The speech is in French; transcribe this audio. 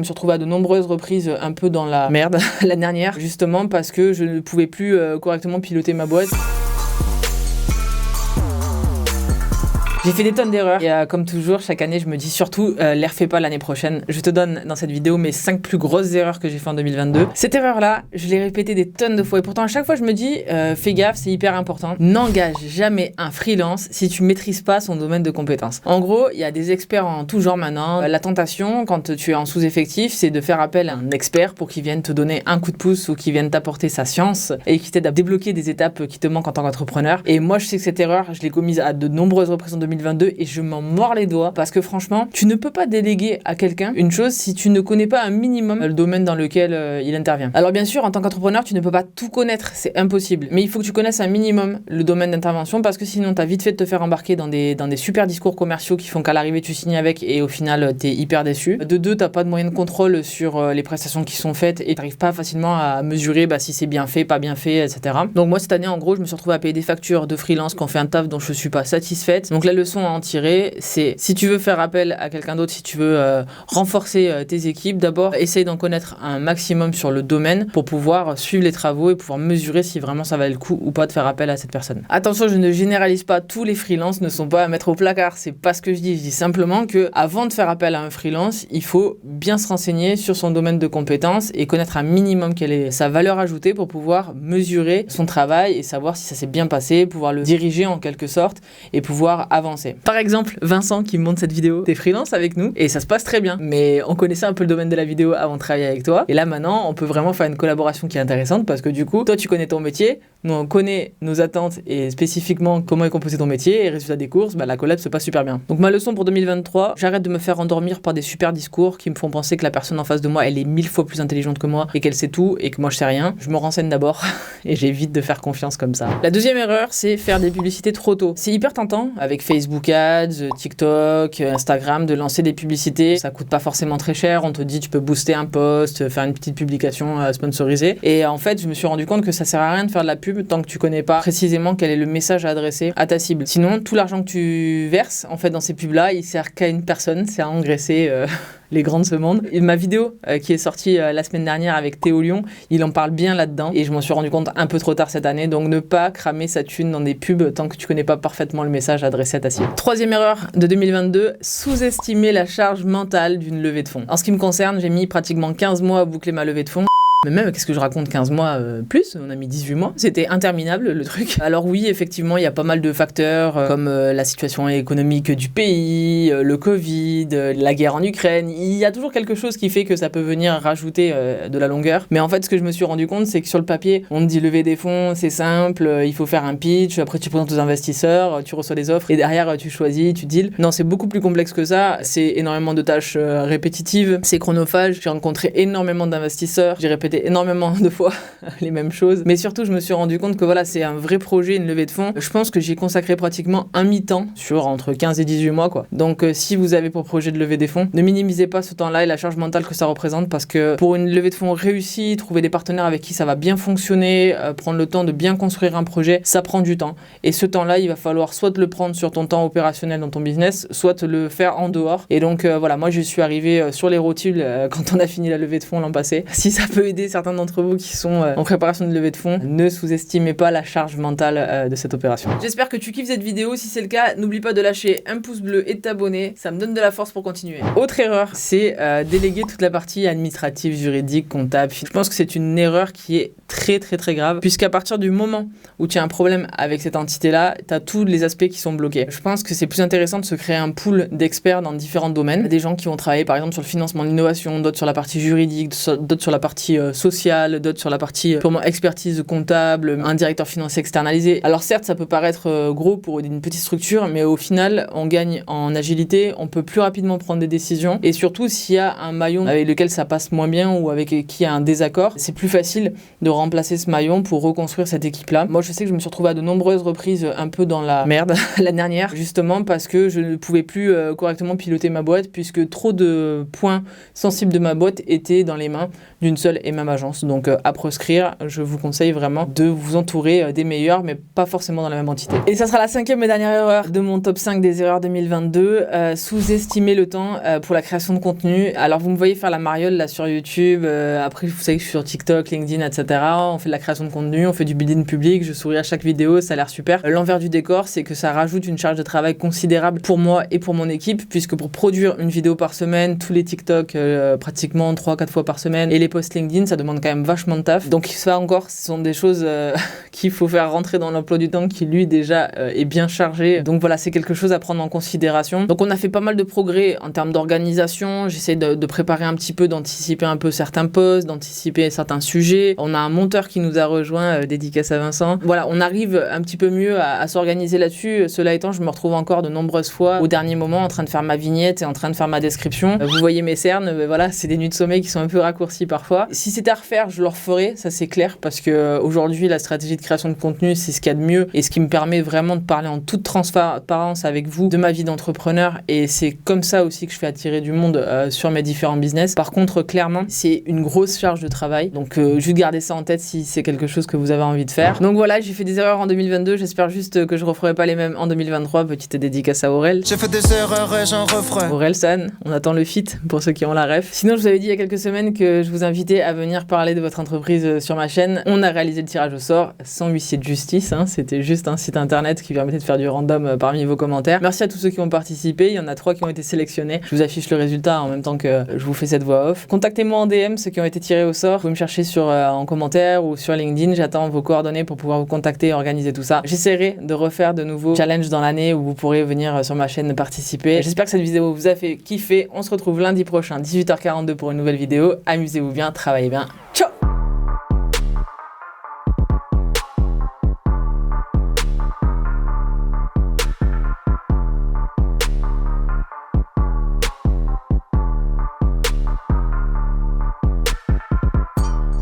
Je me suis retrouvée à de nombreuses reprises un peu dans la merde la dernière, justement parce que je ne pouvais plus correctement piloter ma boîte. J'ai fait des tonnes d'erreurs et comme toujours, chaque année, je me dis surtout, les refais pas l'année prochaine. Je te donne dans cette vidéo mes 5 plus grosses erreurs que j'ai fait en 2022. Cette erreur-là, je l'ai répétée des tonnes de fois et pourtant à chaque fois, je me dis, fais gaffe, c'est hyper important. N'engage jamais un freelance si tu maîtrises pas son domaine de compétences. En gros, il y a des experts en tout genre maintenant. La tentation, quand tu es en sous-effectif, c'est de faire appel à un expert pour qu'il vienne te donner un coup de pouce ou qu'il vienne t'apporter sa science et qui t'aide à débloquer des étapes qui te manquent en tant qu'entrepreneur. Et moi, je sais que cette erreur, je l'ai commise à de nombreuses reprises en 2022 et je m'en mords les doigts parce que franchement, tu ne peux pas déléguer à quelqu'un une chose si tu ne connais pas un minimum le domaine dans lequel il intervient. Alors bien sûr, en tant qu'entrepreneur, tu ne peux pas tout connaître, c'est impossible. Mais il faut que tu connaisses un minimum le domaine d'intervention parce que sinon, tu as vite fait de te faire embarquer dans des super discours commerciaux qui font qu'à l'arrivée, tu signes avec et au final, tu es hyper déçu. De deux, tu n'as pas de moyen de contrôle sur les prestations qui sont faites et tu n'arrives pas facilement à mesurer si c'est bien fait, pas bien fait, etc. Donc moi, cette année, en gros, je me suis retrouvée à payer des factures de freelance qui ont fait un taf dont je suis pas satisfaite. Donc la leçon à en tirer, c'est si tu veux faire appel à quelqu'un d'autre, si tu veux renforcer tes équipes, d'abord essaye d'en connaître un maximum sur le domaine pour pouvoir suivre les travaux et pouvoir mesurer si vraiment ça valait le coup ou pas de faire appel à cette personne. Attention, je ne généralise pas, tous les freelances ne sont pas à mettre au placard, c'est pas ce que je dis simplement que avant de faire appel à un freelance, il faut bien se renseigner sur son domaine de compétences et connaître un minimum quelle est sa valeur ajoutée pour pouvoir mesurer son travail et savoir si ça s'est bien passé, pouvoir le diriger en quelque sorte et pouvoir avancer. Par exemple, Vincent qui monte cette vidéo, t'es freelance avec nous et ça se passe très bien. Mais on connaissait un peu le domaine de la vidéo avant de travailler avec toi. Et là maintenant, on peut vraiment faire une collaboration qui est intéressante parce que du coup, toi tu connais ton métier, nous on connaît nos attentes et spécifiquement comment est composé ton métier et résultat des courses, la collab se passe super bien. Donc ma leçon pour 2023, j'arrête de me faire endormir par des super discours qui me font penser que la personne en face de moi, elle est 1000 fois plus intelligente que moi et qu'elle sait tout et que moi je sais rien. Je me renseigne d'abord et j'évite de faire confiance comme ça. La deuxième erreur, c'est faire des publicités trop tôt. C'est hyper tentant avec Facebook Ads, TikTok, Instagram, de lancer des publicités. Ça coûte pas forcément très cher. On te dit tu peux booster un post, faire une petite publication sponsorisée. Et en fait, je me suis rendu compte que ça sert à rien de faire de la pub tant que tu connais pas précisément quel est le message à adresser à ta cible. Sinon, tout l'argent que tu verses en fait dans ces pubs-là, il sert qu'à une personne, c'est à engraisser les grands de ce monde. Et ma vidéo qui est sortie la semaine dernière avec Théo Lyon, il en parle bien là-dedans et je m'en suis rendu compte un peu trop tard cette année. Donc ne pas cramer sa thune dans des pubs tant que tu connais pas parfaitement le message adressé à ta cible. Troisième erreur de 2022, sous-estimer la charge mentale d'une levée de fonds. En ce qui me concerne, j'ai mis pratiquement 15 mois à boucler ma levée de fonds. Mais même, qu'est-ce que je raconte, 15 mois plus, on a mis 18 mois, c'était interminable le truc. Alors oui, effectivement, il y a pas mal de facteurs comme la situation économique du pays, le Covid, la guerre en Ukraine, il y a toujours quelque chose qui fait que ça peut venir rajouter de la longueur. Mais en fait, ce que je me suis rendu compte, c'est que sur le papier, on te dit lever des fonds, c'est simple, il faut faire un pitch, après tu présentes aux investisseurs, tu reçois des offres et derrière tu choisis, tu deals. Non, c'est beaucoup plus complexe que ça, c'est énormément de tâches répétitives, c'est chronophage, j'ai rencontré énormément d'investisseurs, j'ai répété énormément de fois les mêmes choses, mais surtout je me suis rendu compte que voilà, c'est un vrai projet, une levée de fonds. Je pense que j'ai consacré pratiquement un mi-temps sur entre 15 et 18 mois quoi. Donc si vous avez pour projet de lever des fonds, ne minimisez pas ce temps-là et la charge mentale que ça représente parce que pour une levée de fonds réussie, trouver des partenaires avec qui ça va bien fonctionner, prendre le temps de bien construire un projet, ça prend du temps et ce temps-là, il va falloir soit te le prendre sur ton temps opérationnel dans ton business, soit te le faire en dehors. Et donc voilà, moi je suis arrivé sur les rotules quand on a fini la levée de fonds l'an passé. Si ça peut aider certains d'entre vous qui sont en préparation de levée de fonds, ne sous-estimez pas la charge mentale de cette opération. J'espère que tu kiffes cette vidéo. Si c'est le cas, n'oublie pas de lâcher un pouce bleu et de t'abonner. Ça me donne de la force pour continuer. Autre erreur, c'est déléguer toute la partie administrative, juridique, comptable. Je pense que c'est une erreur qui est très grave, puisqu'à partir du moment où tu as un problème avec cette entité-là, tu as tous les aspects qui sont bloqués. Je pense que c'est plus intéressant de se créer un pool d'experts dans différents domaines. Des gens qui vont travailler par exemple sur le financement de l'innovation, d'autres sur la partie juridique, d'autres sur la partie sociale, d'autres sur la partie purement expertise comptable, un directeur financier externalisé. Alors certes, ça peut paraître gros pour une petite structure, mais au final, on gagne en agilité, on peut plus rapidement prendre des décisions, et surtout s'il y a un maillon avec lequel ça passe moins bien ou avec qui il y a un désaccord, c'est plus facile de remplacer ce maillon pour reconstruire cette équipe-là. Moi, je sais que je me suis retrouvée à de nombreuses reprises un peu dans la merde la dernière, justement parce que je ne pouvais plus correctement piloter ma boîte, puisque trop de points sensibles de ma boîte étaient dans les mains d'une seule et même même agence. Donc à proscrire, je vous conseille vraiment de vous entourer des meilleurs, mais pas forcément dans la même entité. Et ça sera la 5e et dernière erreur de mon top 5 des erreurs 2022, sous-estimer le temps pour la création de contenu. Alors vous me voyez faire la mariole là sur YouTube, après vous savez que je suis sur TikTok, LinkedIn, etc. On fait de la création de contenu, on fait du building public, je souris à chaque vidéo, ça a l'air super. L'envers du décor, c'est que ça rajoute une charge de travail considérable pour moi et pour mon équipe, puisque pour produire une vidéo par semaine, tous les TikTok pratiquement 3-4 fois par semaine, et les posts LinkedIn, ça demande quand même vachement de taf. Donc ça encore, ce sont des choses qu'il faut faire rentrer dans l'emploi du temps qui lui déjà est bien chargé. Donc voilà, c'est quelque chose à prendre en considération. Donc on a fait pas mal de progrès en termes d'organisation. J'essaie de préparer un petit peu, d'anticiper un peu certains posts, d'anticiper certains sujets. On a un monteur qui nous a rejoint, dédicace à Vincent. Voilà, on arrive un petit peu mieux à s'organiser là-dessus. Cela étant, je me retrouve encore de nombreuses fois au dernier moment en train de faire ma vignette et en train de faire ma description. Vous voyez mes cernes, voilà, c'est des nuits de sommeil qui sont un peu raccourcies parfois. Si c'était à refaire, je le referais, ça c'est clair, parce que aujourd'hui la stratégie de création de contenu, c'est ce qu'il y a de mieux et ce qui me permet vraiment de parler en toute transparence avec vous de ma vie d'entrepreneur, et c'est comme ça aussi que je fais attirer du monde sur mes différents business. Par contre, clairement, c'est une grosse charge de travail, donc juste gardez ça en tête si c'est quelque chose que vous avez envie de faire. Donc voilà, j'ai fait des erreurs en 2022, j'espère juste que je referai pas les mêmes en 2023. Petite dédicace à Aurel. J'ai fait des erreurs et j'en referai. Aurel San, on attend le feat pour ceux qui ont la ref. Sinon, je vous avais dit il y a quelques semaines que je vous invitais à venir parler de votre entreprise sur ma chaîne. On a réalisé le tirage au sort sans huissier de justice, hein. C'était juste un site internet qui permettait de faire du random parmi vos commentaires. Merci à tous ceux qui ont participé, il y en a 3 qui ont été sélectionnés. Je vous affiche le résultat en même temps que je vous fais cette voix off. Contactez-moi en DM ceux qui ont été tirés au sort. Vous pouvez me chercher en commentaire ou sur LinkedIn. J'attends vos coordonnées pour pouvoir vous contacter et organiser tout ça. J'essaierai de refaire de nouveaux challenges dans l'année où vous pourrez venir sur ma chaîne participer. J'espère que cette vidéo vous a fait kiffer. On se retrouve lundi prochain 18h42 pour une nouvelle vidéo. Amusez-vous bien, travaillez bien. Ciao!